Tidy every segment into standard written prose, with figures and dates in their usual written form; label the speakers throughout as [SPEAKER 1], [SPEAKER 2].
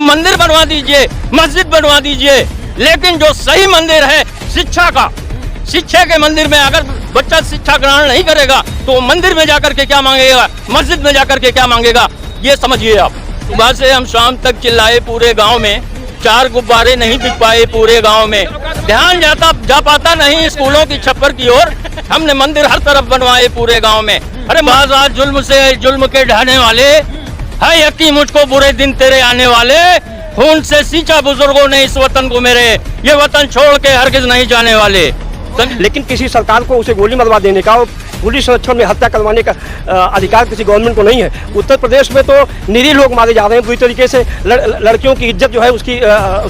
[SPEAKER 1] मंदिर बनवा दीजिए, मस्जिद बनवा दीजिए, लेकिन जो सही मंदिर है शिक्षा का, शिक्षा के मंदिर में अगर बच्चा शिक्षा ग्रहण नहीं करेगा तो मंदिर में जाकर के क्या मांगेगा, मस्जिद में जाकर के क्या मांगेगा, ये समझिए आप। सुबह से हम शाम तक चिल्लाए पूरे गांव में, 4 गुब्बारे नहीं बिक पाए पूरे गांव में, ध्यान जा पाता नहीं स्कूलों की छप्पर की ओर। हमने मंदिर हर तरफ बनवाए पूरे गांव में। अरे महाराज जुल्म से जुल्म के ढहने वाले, है यकीन मुझको बुरे दिन तेरे आने वाले, खून से सींचा बुजुर्गों ने इस वतन को मेरे, ये वतन छोड़ के हरगिज नहीं जाने वाले।
[SPEAKER 2] लेकिन किसी सरकार को उसे गोली मरवा देने का और पुलिस संरक्षण में हत्या करवाने का अधिकार किसी गवर्नमेंट को नहीं है। उत्तर प्रदेश में तो निरीह लोग मारे जा रहे हैं बुरी तरीके से, लड़कियों की इज्जत जो है उसकी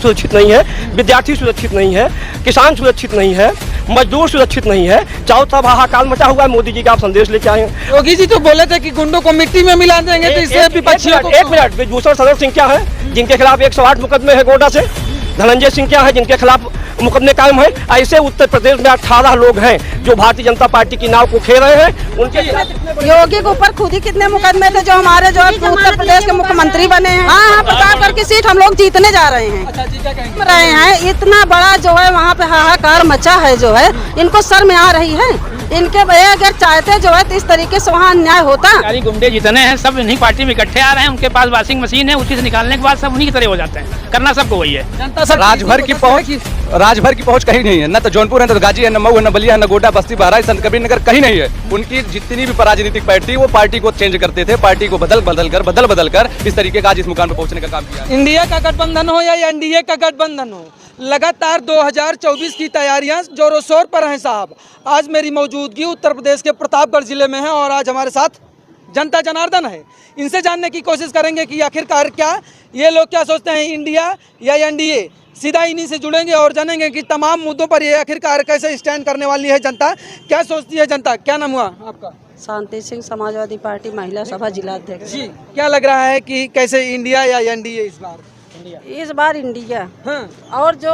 [SPEAKER 2] सुरक्षित नहीं है, विद्यार्थी सुरक्षित नहीं है, किसान सुरक्षित नहीं है, मजदूर सुरक्षित नहीं है। चारों तरफ हाहाकार मचा हुआ है। मोदी जी का आप संदेश लेके आए हैं।
[SPEAKER 3] योगी जी तो बोले थे कि गुंडों को मिट्टी में मिला देंगे, तो इससे विपक्षियों को।
[SPEAKER 2] एक मिनट, ब्रिजभूषण शरण सिंह क्या है जिनके खिलाफ 108 मुकदमे है गोड्डा से? धनंजय सिंह क्या है जिनके खिलाफ मुकदमे कायम है? ऐसे उत्तर प्रदेश में 18 लोग हैं जो भारतीय जनता पार्टी की नाव को खेल रहे हैं। उनके
[SPEAKER 4] योगी के ऊपर खुद ही कितने मुकदमे थे जो हमारे जो उत्तर प्रदेश के मुख्यमंत्री बने हैं। हाँ, 50 करके सीट हम लोग जीतने जा रहे हैं। इतना बड़ा जो है वहाँ पे हाहाकार मचा है, जो है इनको शर्म आ रही है। इनके भैया अगर चाहते जो है तो इस तरीके से वहाँ अन्याय होता।
[SPEAKER 5] गुंडे जितने हैं सब इन्हीं पार्टी में इकट्ठे आ रहे हैं, उनके पास वॉशिंग मशीन है, उसी से निकालने के बाद सब उन्हीं की तरह हो जाते हैं। करना सबको वही है।
[SPEAKER 6] राजभर की पहुंच कहीं नहीं है, न तो जौनपुर है, न तो गाजी है, न मऊ है, न बलिया, न गोड्डा, बस्ती, बहराइच, संत कबीर नगर, कहीं नहीं है। उनकी जितनी भी राजनीतिक पार्टी, वो पार्टी को चेंज करते थे, पार्टी को बदल कर इस तरीके का आज इस मुकाम पर पहुंचने का काम किया।
[SPEAKER 3] इंडिया का गठबंधन हो या एनडीए का गठबंधन हो, लगातार 2024 की तैयारियां जोरों शोर पर हैं साहब। आज मेरी मौजूदगी उत्तर प्रदेश के प्रतापगढ़ जिले में है और आज हमारे साथ जनता जनार्दन है। इनसे जानने की कोशिश करेंगे कि आखिरकार क्या ये लोग क्या सोचते हैं, इंडिया या एनडीए। सीधा इन्हीं से जुड़ेंगे और जानेंगे कि तमाम मुद्दों पर ये आखिरकार कैसे स्टैंड करने वाली है जनता, क्या सोचती है जनता। क्या नाम हुआ आपका?
[SPEAKER 4] शांति सिंह, समाजवादी पार्टी महिला सभा जिलाध्यक्ष।
[SPEAKER 3] जी, क्या लग रहा है कि कैसे इंडिया या एनडीए इस बार?
[SPEAKER 4] इस बार इंडिया। हाँ। और जो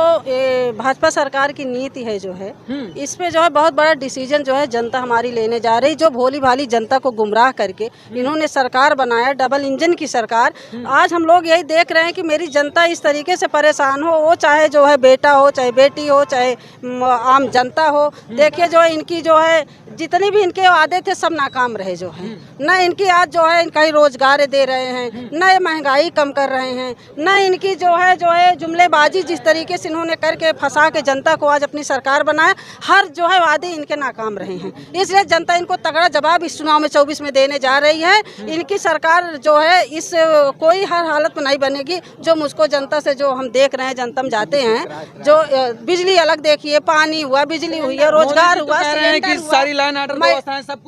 [SPEAKER 4] भाजपा सरकार की नीति है जो है, इस पे जो है बहुत बड़ा डिसीजन जो है जनता हमारी लेने जा रही। जो भोली भाली जनता को गुमराह करके इन्होंने सरकार बनाया, डबल इंजन की सरकार। आज हम लोग यही देख रहे हैं कि मेरी जनता इस तरीके से परेशान हो, वो चाहे जो है बेटा हो, चाहे बेटी हो, चाहे आम जनता हो। देखिए जो इनकी जो है जितनी भी इनके वादे थे सब नाकाम रहे जो है। न इनकी आज जो है इनका ही रोजगार दे रहे हैं, न महंगाई कम कर रहे हैं, न इनकी जो है जुमलेबाजी जिस तरीके से इन्होंने करके फंसा के जनता को आज अपनी सरकार बनाया, हर जो है वादे इनके नाकाम रहे हैं। इसलिए जनता इनको तगड़ा जवाब इस चुनाव में 24 में देने जा रही है। इनकी सरकार जो है इस कोई हर हालत में नहीं बनेगी। जो मुझको जनता से जो हम देख रहे हैं, जनता में जाते हैं, जो बिजली अलग देखिए, पानी हुआ, बिजली हुई है, रोजगार हुआ,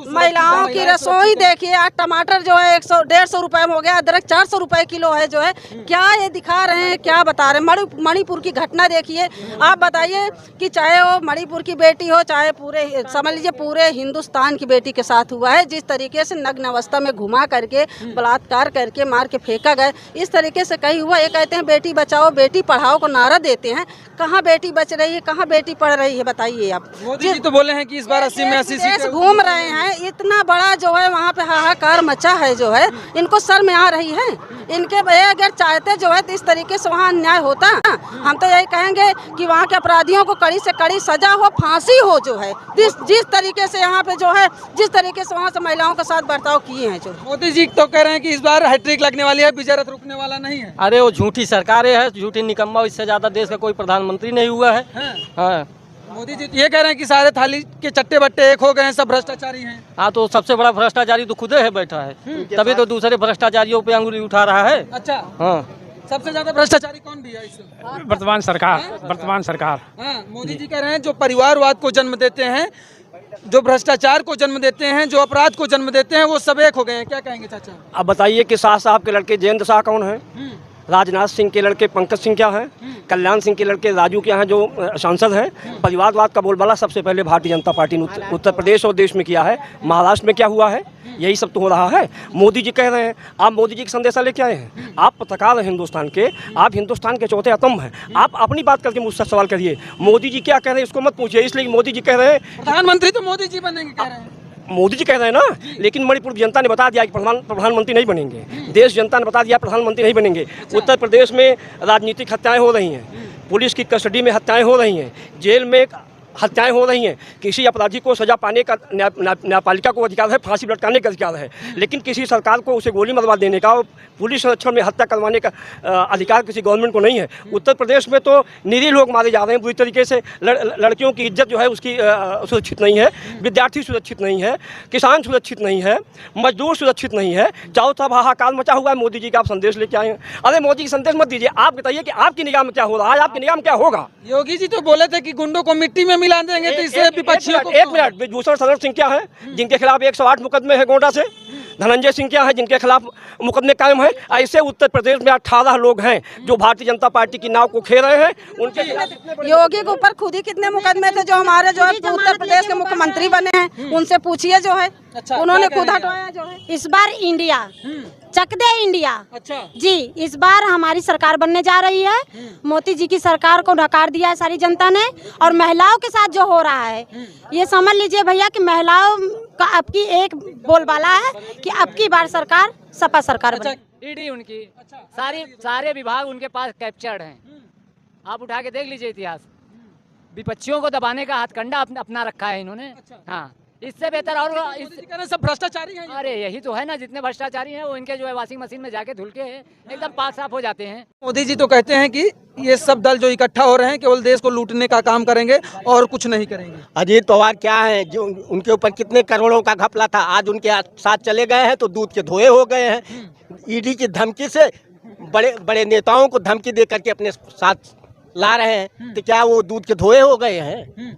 [SPEAKER 4] महिलाओं की रसोई देखिए। आज टमाटर जो है 100-150 रुपए में हो गया, अदरक 400 रुपए किलो है जो है। क्या ये दिखा रहे हैं, क्या बता रहे हैं? मणिपुर की घटना देखिए। आप बताइए कि चाहे वो मणिपुर की बेटी हो, चाहे पूरे समझ लीजिए पूरे हिंदुस्तान की बेटी के साथ हुआ है। जिस तरीके से नग्न अवस्था में घुमा करके, बलात्कार करके, मार के फेंका गया, इस तरीके से कहीं हुआ। ये कहते हैं बेटी बचाओ बेटी पढ़ाओ को नारा देते हैं। कहाँ बेटी बच रही है, कहाँ बेटी पढ़ रही है, बताइए आप।
[SPEAKER 3] मोदी जी तो बोले हैं कि इस बार 80 में 80 सीटें
[SPEAKER 4] घूम रहे हैं। इतना बड़ा जो है वहाँ पे हाहाकार मचा है जो है, इनको शर्म आ रही है। इनके भैया अगर चाहते जो है तो इस तरीके से वहाँ अन्याय होता। हम तो यही कहेंगे कि वहाँ के अपराधियों को कड़ी से कड़ी सजा हो, फांसी हो जो है। जिस तरीके से यहाँ पे जो है, जिस तरीके से वहाँ से महिलाओं के साथ बर्ताव किए हैं जो।
[SPEAKER 3] मोदी जी तो कह रहे हैं कि इस बार हैट्रिक लगने वाली है, विजय रथ रुकने वाला नहीं है।
[SPEAKER 1] अरे वो झूठी सरकारें है, झूठी निकम्मा। इससे ज्यादा देश का कोई प्रधानमंत्री नहीं हुआ है। हाँ।
[SPEAKER 3] मोदी जी ये कह रहे हैं कि सारे थाली के चट्टे बट्टे एक हो गए हैं, सब भ्रष्टाचारी हैं।
[SPEAKER 1] हाँ, तो सबसे बड़ा भ्रष्टाचारी तो खुदे है बैठा है, तभी तो दूसरे भ्रष्टाचारियों पे अंगुली उठा रहा है।
[SPEAKER 3] अच्छा,
[SPEAKER 1] हाँ।
[SPEAKER 3] सबसे ज्यादा भ्रष्टाचारी कौन भी है इस
[SPEAKER 5] वर्तमान सरकार।
[SPEAKER 3] हाँ, मोदी जी कह रहे हैं जो परिवारवाद को जन्म देते हैं, जो भ्रष्टाचार को जन्म देते हैं, जो अपराध को जन्म देते हैं, वो सब एक हो गए हैं। क्या कहेंगे चाचा?
[SPEAKER 2] अब बताइए कि शाह साहब के लड़के जयेंद्र शाह कौन है? राजनाथ सिंह के लड़के पंकज सिंह क्या है? कल्याण सिंह के लड़के राजू क्या हैं जो सांसद हैं? परिवारवाद का बोलबाला सबसे पहले भारतीय जनता पार्टी ने उत्तर प्रदेश और देश में किया है। महाराष्ट्र में क्या हुआ है? यही सब तो हो रहा है। मोदी जी कह रहे हैं, आप मोदी जी का संदेशा लेके आए हैं। आप पत्रकार हैं हिंदुस्तान के, आप हिंदुस्तान के चौथे आतंक हैं। आप अपनी बात करके मुझसे सवाल करिए। मोदी जी क्या कह रहे हैं इसको मत पूछिए, इसलिए मोदी जी कह रहे हैं
[SPEAKER 3] प्रधानमंत्री तो मोदी जी बनेंगे कह रहे हैं।
[SPEAKER 2] मोदी जी कह रहे हैं ना, लेकिन मणिपुर जनता ने बता दिया कि प्रधानमंत्री नहीं बनेंगे। देश जनता ने बता दिया प्रधानमंत्री नहीं बनेंगे। उत्तर प्रदेश में राजनीतिक हत्याएं हो रही हैं, पुलिस की कस्टडी में हत्याएं हो रही हैं, जेल में हत्याएं हो रही हैं। किसी अपराधी को सजा पाने का न्यायपालिका को अधिकार है, फांसी लटकाने का अधिकार है, लेकिन किसी सरकार को उसे गोली मरवा देने का और पुलिस संरक्षण में हत्या करवाने का अधिकार किसी गवर्नमेंट को नहीं है। उत्तर प्रदेश में तो निरीह लोग मारे जा रहे हैं बुरी तरीके से। लड़कियों की इज्जत जो है उसकी सुरक्षित नहीं है, विद्यार्थी सुरक्षित नहीं है, किसान सुरक्षित नहीं है, मजदूर सुरक्षित नहीं है। चारों तरफ हाहाकार मचा हुआ है। मोदी जी का आप संदेश लेके आए हैं। अरे मोदी जी संदेश मत दीजिए, आप बताइए कि आपकी निगाह में क्या हो रहा है, आपकी निगाह में क्या होगा।
[SPEAKER 3] योगी जी तो बोले थे कि गुंडों को मिट्टी में मिला देंगे, तो इससे विपक्षियों को।
[SPEAKER 2] एक मिनट, ब्रिजभूषण शरण सिंह क्या है जिनके खिलाफ 108 मुकदमे हैं गोंडा से? धनंजय सिंह क्या है जिनके खिलाफ मुकदमे कायम है? ऐसे उत्तर प्रदेश में 18 लोग हैं जो भारतीय जनता पार्टी की नाव को खे रहे हैं। उनके
[SPEAKER 4] योगी के ऊपर खुद ही कितने मुकदमे थे जो हमारे जो है उत्तर प्रदेश के मुख्यमंत्री बने हैं, उनसे पूछिए जो है। उन्होंने खुद हटवाया जो है।
[SPEAKER 7] इस बार इंडिया चक दे इंडिया।
[SPEAKER 3] अच्छा
[SPEAKER 7] जी, इस बार हमारी सरकार बनने जा रही है। मोदी जी की सरकार को नकार दिया है सारी जनता ने, और महिलाओं के साथ जो हो रहा है ये समझ लीजिए भैया कि महिलाओं का अब की एक बोलबाला है कि अब की बार सरकार सपा सरकार बने।
[SPEAKER 8] ईडी उनकी सारे विभाग उनके पास कैप्चर्ड हैं। आप उठा के देख लीजिए इतिहास। विपक्षियों को दबाने का हथकंडा अपना रखा है इन्होंने। हाँ, इससे बेहतर और
[SPEAKER 3] सब भ्रष्टाचारी हैं।
[SPEAKER 8] अरे यही तो है ना, जितने भ्रष्टाचारी हैं वो इनके जो है वॉशिंग मशीन में जाके धुल के एकदम पाक साफ हो जाते हैं।
[SPEAKER 3] मोदी जी तो कहते हैं कि ये सब दल जो इकट्ठा हो रहे हैं केवल देश को लूटने का काम करेंगे और कुछ नहीं करेंगे।
[SPEAKER 9] अजीत पवार क्या है, जो उनके ऊपर कितने करोड़ों का घपला था, आज उनके साथ चले गए हैं तो दूध के धोए हो गए हैं। ईडी की धमकी से बड़े बड़े नेताओं को धमकी दे करके अपने साथ ला रहे हैं, तो क्या वो दूध के धोए हो गए हैं?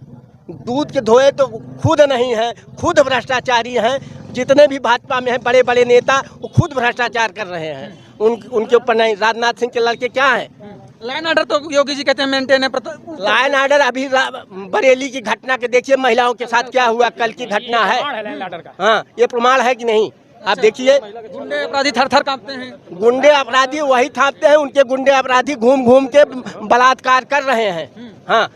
[SPEAKER 9] दूध के धोए तो खुद नहीं है, खुद भ्रष्टाचारी हैं। जितने भी भाजपा में हैं बड़े बड़े नेता वो खुद भ्रष्टाचार कर रहे हैं। उनके ऊपर नहीं। राजनाथ सिंह के लड़के क्या हैं?
[SPEAKER 3] लाइन ऑर्डर तो योगी जी कहते हैं मेंटेन है।
[SPEAKER 9] लाइन ऑर्डर अभी बरेली की घटना के देखिए, महिलाओं के साथ क्या हुआ, कल की घटना है। हाँ, ये प्रमाण है कि नहीं? आप देखिए,
[SPEAKER 3] गुंडे अपराधी थर थर कांपते हैं।
[SPEAKER 9] गुंडे अपराधी वही थापते हैं, उनके गुंडे अपराधी घूम घूम के बलात्कार कर रहे हैं। हाँ,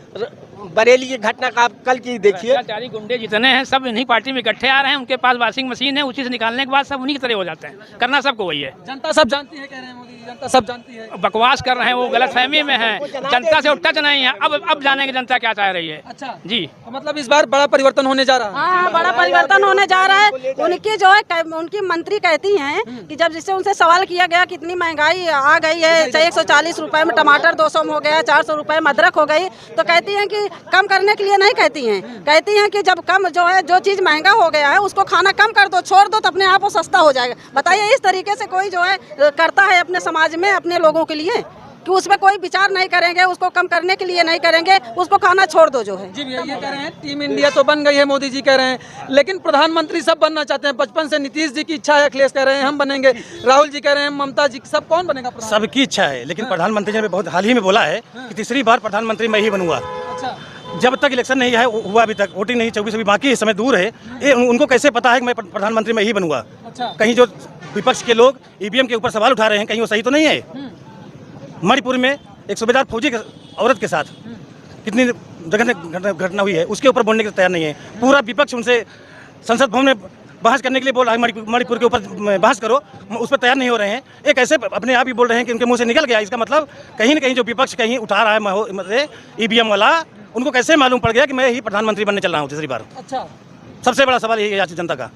[SPEAKER 9] बरेली की घटना का आप कल की देखिए।
[SPEAKER 5] भ्रष्टाचारी गुंडे जितने हैं सब इन्हीं पार्टी में इकट्ठे आ रहे हैं। उनके पास वॉशिंग मशीन है, उसी से निकालने के बाद सब उन्हीं की तरह हो जाते हैं। करना सबको वही है।
[SPEAKER 3] जनता सब जानती है, कह रहे हैं मोदी जी, जनता सब जानती है।
[SPEAKER 5] बकवास कर रहे हैं, वो गलतफहमी में है। जनता से टच नहीं है। अब जानेंगे जनता क्या चाह रही है।
[SPEAKER 3] अच्छा
[SPEAKER 5] जी,
[SPEAKER 3] तो मतलब इस बार बड़ा परिवर्तन होने जा रहा है।
[SPEAKER 4] हाँ, बड़ा परिवर्तन होने जा रहा है। उनकी जो है उनकी मंत्री कहती हैं कि जब जिससे उनसे सवाल किया गया कितनी महंगाई आ गई है, 140 रुपए में टमाटर 200 में हो गया, 400 रुपए में अदरक हो गई, तो कहती हैं कि कम करने के लिए नहीं कहती हैं। कहती हैं कि जब कम जो है जो चीज़ महंगा हो गया है उसको खाना कम कर दो, छोड़ दो, तो अपने आप वो सस्ता हो जाएगा। बताइए, इस तरीके से कोई जो है करता है अपने समाज में अपने लोगों के लिए कि उसमें कोई विचार नहीं करेंगे, उसको कम करने के लिए नहीं करेंगे, उसको खाना छोड़ दो जो है।
[SPEAKER 3] जी भैया, ये कह रहे हैं टीम इंडिया तो बन गई है, मोदी जी कह रहे हैं, लेकिन प्रधानमंत्री सब बनना चाहते हैं। बचपन से नीतीश जी की इच्छा है, अखिलेश कह रहे हैं हम बनेंगे, राहुल जी कह रहे हैं, ममता जी, सब कौन बनेगा?
[SPEAKER 10] सबकी इच्छा है, लेकिन प्रधानमंत्री जी ने बहुत हाल ही में बोला है कि तीसरी बार प्रधानमंत्री मैं ही बनूंगा।
[SPEAKER 3] अच्छा,
[SPEAKER 10] जब तक इलेक्शन नहीं है हुआ, अभी तक वोटिंग नहीं, 24 अभी बाकी है, समय दूर है। ये उनको कैसे पता है कि मैं प्रधानमंत्री मैं ही बनूंगा?
[SPEAKER 3] अच्छा,
[SPEAKER 10] कहीं जो विपक्ष के लोग ईवीएम के ऊपर सवाल उठा रहे हैं, कहीं वो सही तो नहीं है? मणिपुर में एक सूबेदार फौजी के औरत के साथ कितनी जगह घटना हुई है, उसके ऊपर बोलने के लिए तैयार नहीं है। पूरा विपक्ष उनसे संसद भवन में बहस करने के लिए बोल रहा है, मणिपुर के ऊपर बहस करो, उस पर तैयार नहीं हो रहे हैं। एक ऐसे अपने आप ही बोल रहे हैं कि उनके मुंह से निकल गया। इसका मतलब कहीं न कहीं जो विपक्ष कहीं उठा रहा है ईवीएम वाला, उनको कैसे मालूम पड़ गया कि मैं ही प्रधानमंत्री बनने चल रहा हूँ तीसरी बार? अच्छा, सबसे बड़ा सवाल यही है आज जनता का,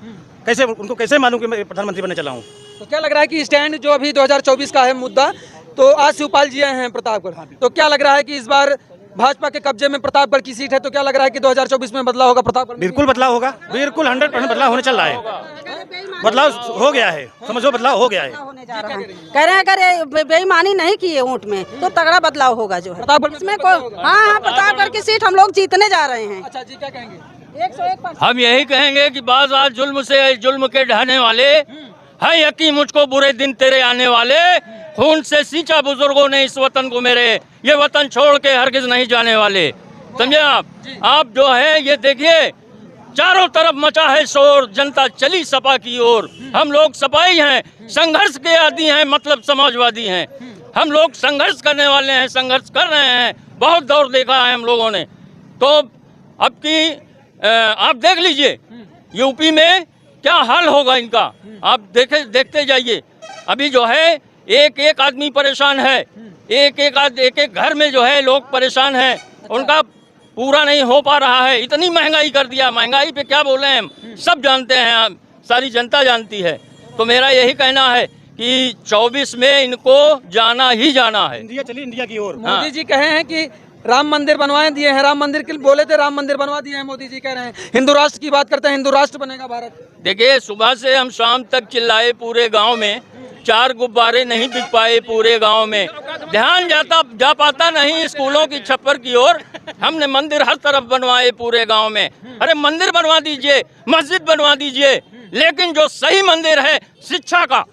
[SPEAKER 10] कैसे उनको कैसे मालूम कि मैं प्रधानमंत्री बनने चला हूँ?
[SPEAKER 3] तो क्या लग रहा है कि स्टैंड जो अभी 2024 का है मुद्दा, तो आज शिवपाल जी आए हैं प्रतापगढ़, तो क्या लग रहा है कि इस बार भाजपा के कब्जे में प्रतापगढ़ की सीट है, तो क्या लग रहा है कि 2024 में बदलाव होगा प्रतापगढ़?
[SPEAKER 10] बिल्कुल बदलाव होगा, बिल्कुल 100% बदलाव होने चल रहा है। बदलाव हो गया है, समझो बदलाव हो गया है।
[SPEAKER 4] कह रहे हैं अगर बेईमानी नहीं की है वोट में तो तगड़ा बदलाव होगा जो है
[SPEAKER 3] प्रतापगढ़
[SPEAKER 4] इसमें। हाँ, प्रतापगढ़ की सीट हम लोग जीतने जा रहे हैं।
[SPEAKER 3] अच्छा जी, क्या कहेंगे?
[SPEAKER 4] 101%।
[SPEAKER 1] हम यही कहेंगे कि बाज आज जुल्म से जुल्म के ढहने वाले है, यकीन मुझको बुरे दिन तेरे आने वाले। खून से सींचा बुजुर्गों ने इस वतन को मेरे, ये वतन छोड़ के हरगिज नहीं जाने वाले। समझे आप जो है ये देखिए, चारों तरफ मचा है शोर, जनता चली सपा की ओर। हम लोग सपाई हैं, संघर्ष के आदी हैं, मतलब समाजवादी हैं। हम लोग संघर्ष करने वाले हैं, संघर्ष कर रहे हैं, बहुत दौर देखा है हम लोगों ने। तो अब की आप देख लीजिए यूपी में क्या हाल होगा इनका, आप देखते जाइए। अभी जो है एक एक आदमी परेशान है, एक एक घर में जो है लोग परेशान हैं, उनका पूरा नहीं हो पा रहा है। इतनी महंगाई कर दिया, महंगाई पे क्या बोले हम, सब जानते हैं, सारी जनता जानती है। तो मेरा यही कहना है कि 24 में इनको जाना ही जाना है।
[SPEAKER 10] इंडिया चली इंडिया की ओर।
[SPEAKER 3] मोदी जी कहे हैं कि राम मंदिर बनवाए दिए हैं, राम मंदिर के बोले थे, राम मंदिर बनवा दिए हैं। मोदी जी कह रहे हैं हिंदू राष्ट्र की बात करते हैं, हिंदू राष्ट्र बनेगा भारत।
[SPEAKER 1] देखिए, सुबह से हम शाम तक चिल्लाए पूरे गांव में, 4 गुब्बारे नहीं बिक पाए पूरे गांव में। ध्यान जा पाता नहीं स्कूलों की छप्पर की ओर। हमने मंदिर हर तरफ बनवाए पूरे गांव में। अरे मंदिर बनवा दीजिए, मस्जिद बनवा दीजिए, लेकिन जो सही मंदिर है शिक्षा का,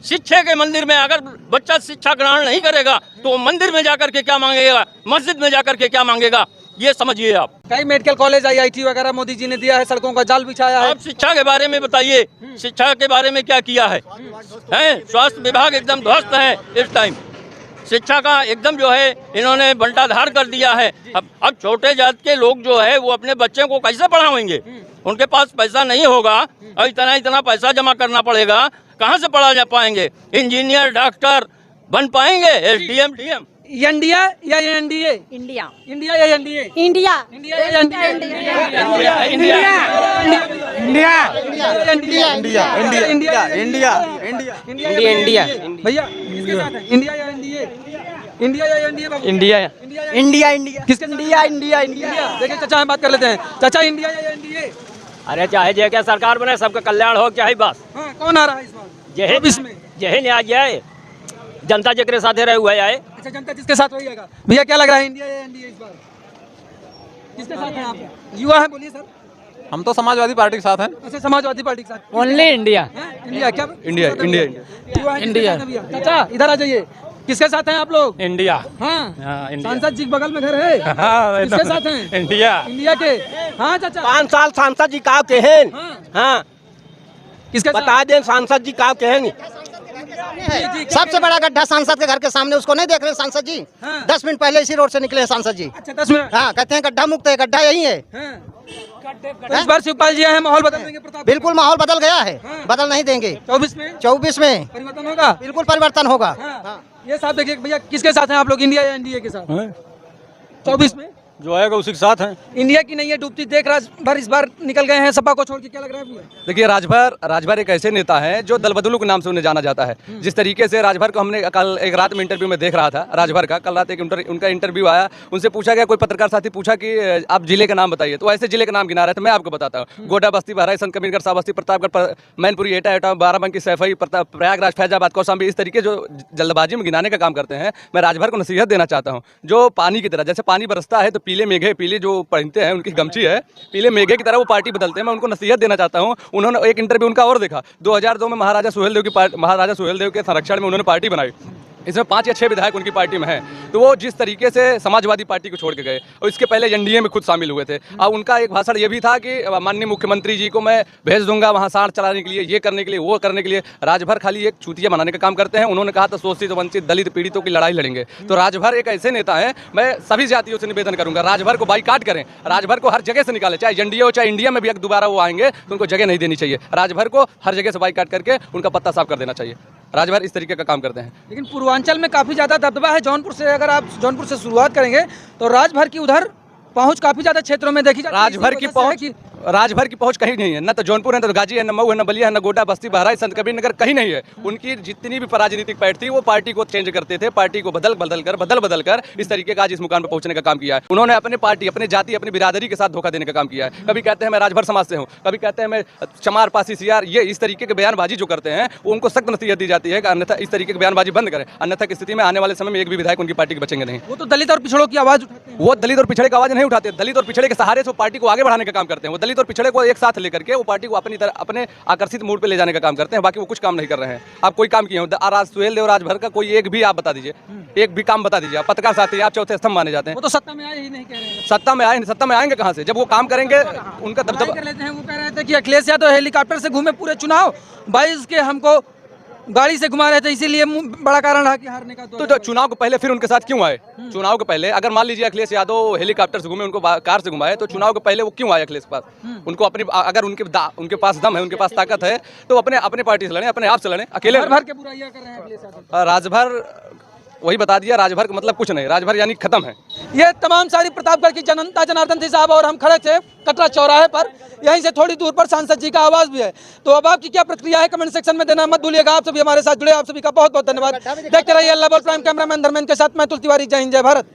[SPEAKER 1] शिक्षा के मंदिर में अगर बच्चा शिक्षा ग्रहण नहीं करेगा तो मंदिर में जाकर के क्या मांगेगा, मस्जिद में जाकर के क्या मांगेगा, ये समझिए आप।
[SPEAKER 3] कई मेडिकल कॉलेज IIT वगैरह मोदी जी ने दिया है, सड़कों का जाल बिछाया है।
[SPEAKER 1] आप शिक्षा के बारे में बताइए, शिक्षा के बारे में क्या किया है? स्वास्थ्य विभाग एकदम ध्वस्त है इस टाइम, शिक्षा का एकदम जो है इन्होंने बंटाधार कर दिया है। अब छोटे जात के लोग जो है वो अपने बच्चे को कैसे पढ़ाएंगे? उनके पास पैसा नहीं होगा और इतना पैसा जमा करना पड़ेगा, कहाँ से पढ़ा जा पाएंगे? इंजीनियर डॉक्टर बन पाएंगे? SDM DM
[SPEAKER 3] इंडिया या NDA?
[SPEAKER 7] इंडिया
[SPEAKER 3] इंडिया या NDA?
[SPEAKER 7] इंडिया
[SPEAKER 3] इंडिया या NDA? इंडिया भैया किसके साथ है? इंडिया या NDA? इंडिया या NDA बाबू?
[SPEAKER 2] इंडिया
[SPEAKER 3] किसके इंडिया? देखिए चाचा, हम बात कर लेते हैं। चाचा, इंडिया या NDA?
[SPEAKER 2] अरे चाहे जे क्या सरकार बने, सबका कल्याण हो, चाहे बस
[SPEAKER 3] हाँ, कौन आ रहा है इस बार?
[SPEAKER 2] यही न्याय जाए, जनता जेकरे साथे रहे हुए आए।
[SPEAKER 3] अच्छा, जनता जिसके साथ होइएगा। भैया क्या लग रहा है, इंडिया या NDA इस बार किसके साथ हैं आप? युवा है, बोलिए सर।
[SPEAKER 6] हम तो समाजवादी पार्टी के साथ हैं।
[SPEAKER 3] अच्छा, समाजवादी पार्टी के साथ।
[SPEAKER 8] Only India.
[SPEAKER 3] इंडिया क्या?
[SPEAKER 6] India
[SPEAKER 3] India. चाचा इधर आ जाइए, किसके साथ हैं आप लोग?
[SPEAKER 6] इंडिया।
[SPEAKER 3] हाँ, सांसद जी बगल में घर है। किसके साथ हैं? इंडिया के। हाँ चाचा,
[SPEAKER 9] 5 साल सांसद जी का केहन। हाँ,
[SPEAKER 3] किसके
[SPEAKER 9] बता दें सांसद जी का केहन।
[SPEAKER 11] सबसे बड़ा गड्ढा सांसद के घर के सामने, उसको नहीं देख रहे सांसद जी? 10 मिनट पहले इसी रोड से निकले हैं सांसद जी।
[SPEAKER 3] अच्छा, 10 मिनट।
[SPEAKER 11] हाँ, कहते हैं गड्ढा मुक्त है, गड्ढा यही है।
[SPEAKER 3] तो इस बार शिवपाल जी आए हैं, माहौल बदल देंगे प्रताप?
[SPEAKER 11] बिल्कुल माहौल बदल गया है, बदल नहीं देंगे। 24 में
[SPEAKER 3] परिवर्तन होगा,
[SPEAKER 11] बिल्कुल परिवर्तन होगा।
[SPEAKER 3] ये साहब देखिए भैया, किसके साथ हैं आप लोग, इंडिया या NDA के साथ? 24 में
[SPEAKER 10] जो आएगा उसी के साथ हैं।
[SPEAKER 3] इंडिया की नहीं है डूबती देख, राजभर इस बार निकल गए हैं सपा को छोड़ के, क्या लग रहा है भैया?
[SPEAKER 6] देखिए, राजभर एक ऐसे नेता हैं जो दल बदलू के नाम से उन्हें जाना जाता है। जिस तरीके से राजभर को हमने कल एक रात में इंटरव्यू में देख रहा था, राजभर का कल रात उनका इंटरव्यू आया, उनसे पूछा गया, कोई पत्रकार साथी पूछा कि आप जिले का नाम बताइए, तो ऐसे जिले का नाम गिना रहे थे। मैं आपको बताता हूँ, गोड्डा, बस्ती, बहराइच, संत कबीरगढ़, श्रावस्ती, प्रतापगढ़, मैनपुरी, एटा, बाराबंकी, सैफई, प्रयागराज, फैजाबाद, कौशाम्बी, इस तरीके जो जल्दबाजी में गिनाने का काम करते हैं। मैं राजभर को नसीहत देना चाहता हूँ, जो पानी की तरह, जैसे पानी बरसता है तो पीले मेघे, पीले जो पहनते हैं उनकी गमछी है, पीले मेघे की तरह वो पार्टी बदलते हैं। मैं उनको नसीहत देना चाहता हूं। उन्होंने एक इंटरव्यू उनका और देखा, 2002 में महाराजा सुहेलदेव के संरक्षण में उन्होंने पार्टी बनाई। इसमें 5 या 6 विधायक उनकी पार्टी में हैं। तो वो जिस तरीके से समाजवादी पार्टी को छोड़ के गए और इसके पहले NDA में खुद शामिल हुए थे। अब उनका एक भाषण ये भी था कि माननीय मुख्यमंत्री जी को मैं भेज दूंगा वहाँ सांड चलाने के लिए, ये करने के लिए, वो करने के लिए। राजभर खाली एक चूतिया बनाने का काम करते हैं। उन्होंने कहा था शोषित, वंचित, दलित, पीड़ितों की लड़ाई लड़ेंगे। तो राजभर एक ऐसे नेता है, मैं सभी जातियों से निवेदन करूंगा, राजभर को बाईकाट करें, राजभर को हर जगह से निकालें, चाहे NDA हो चाहे इंडिया में भी दोबारा वो आएंगे तो उनको जगह नहीं देनी चाहिए। राजभर को हर जगह से बाईकाट करके उनका पत्ता साफ कर देना चाहिए। राजभर इस तरीके का काम करते हैं।
[SPEAKER 3] लेकिन पूर्वांचल में काफी ज्यादा दबदबा है। जौनपुर से अगर आप जौनपुर से शुरुआत करेंगे तो राजभर की उधर पहुंच काफी ज्यादा क्षेत्रों में देखी जाती है।
[SPEAKER 6] राजभर की पहुंच कहीं नहीं है, न तो जौनपुर है, न तो गाजी है, न मऊ है, न बलिया है, न गोड्डा, बस्ती, बहराइच, संत कबीरनगर कहीं नहीं है। उनकी जितनी भी राजनीतिक पार्टी थी वो पार्टी को चेंज करते थे, पार्टी को बदल बदल कर इस तरीके का आज इस मुकाम पर पहुंचने का काम किया है। उन्होंने अपने पार्टी, अपने जाति, अपनी बिरादरी के साथ धोखा देने का काम किया है। कभी कहते हैं मैं राजभर समाज से हूँ, कभी कहते हैं मैं चमार, पासी, सियार, ये इस तरीके के बयानबाजी जो करते हैं उनको सख्त नसीहत दी जाती है कि अन्यथा इस तरीके की बयानबाजी बंद करें, अन्यथा की स्थिति में आने वाले समय में एक भी विधायक उनकी पार्टी के बचेंगे नहीं।
[SPEAKER 3] वो तो दलित और पिछड़ों की आवाज उठाते हैं,
[SPEAKER 6] वो दलित और पिछड़े की आवाज नहीं उठाते, दलित और पिछड़े के सहारे से पार्टी को आगे बढ़ाने का काम करते हैं। वो दलित और पिछड़े को एक साथ लेकर के वो पार्टी को अपनी तरह, अपने आकर्षित मूड पे ले जाने का काम करते हैं। बाकी वो कुछ काम नहीं कर रहे हैं। आप कोई काम किए हो सुहेलदेव राजभर का कोई एक भी आप बता दीजिए, एक भी काम बता दीजिए। आप पत्रकार साथी, आप चौथे स्तंभ माने जाते हैं।
[SPEAKER 3] वो तो सत्ता में आए ही नहीं कह रहे हैं।
[SPEAKER 6] सत्ता में आएंगे कहाँ से? जब वो काम करेंगे उनका दबदबा
[SPEAKER 3] कर लेते हैं। वो कह रहे थे कि अखिलेश यादव हेलीकॉप्टर से घूमे पूरे चुनाव, 22 के हमको गाड़ी से घुमा रहे थे, इसीलिए बड़ा कारण रहा कि हारने का।
[SPEAKER 6] तो चुनाव को पहले फिर उनके साथ क्यों आए? चुनाव के पहले अगर मान लीजिए अखिलेश यादव हेलीकॉप्टर से घूमे, उनको कार से घुमाए, तो चुनाव के पहले वो क्यों आए अखिलेश के पास? उनको अपनी, अगर उनके पास दम है, उनके पास ताकत है, तो अपने पार्टी से लड़े, अपने आप से लड़े, अकेले।
[SPEAKER 3] भर के बुराइयां कर रहे हैं अखिलेश यादव।
[SPEAKER 6] राजभर वही बता दिया, राजभर का मतलब कुछ नहीं, राजभर यानी खत्म है।
[SPEAKER 3] ये तमाम सारी प्रतापगढ़ की जनता जनार्दन थी साहब, और हम खड़े थे कटरा चौराहे पर, यहीं से थोड़ी दूर पर सांसद जी का आवास भी है। तो अब आपकी क्या प्रतिक्रिया है कमेंट सेक्शन में देना मत भूलिएगा। आप सभी हमारे साथ जुड़े, आप सभी का बहुत बहुत धन्यवाद। देखते रहिए अल्लाह बोल प्राइम, कैमरामैन धर्मेंद्र के साथ मैं तुल तिवारी। जय हिंद, जय भारत।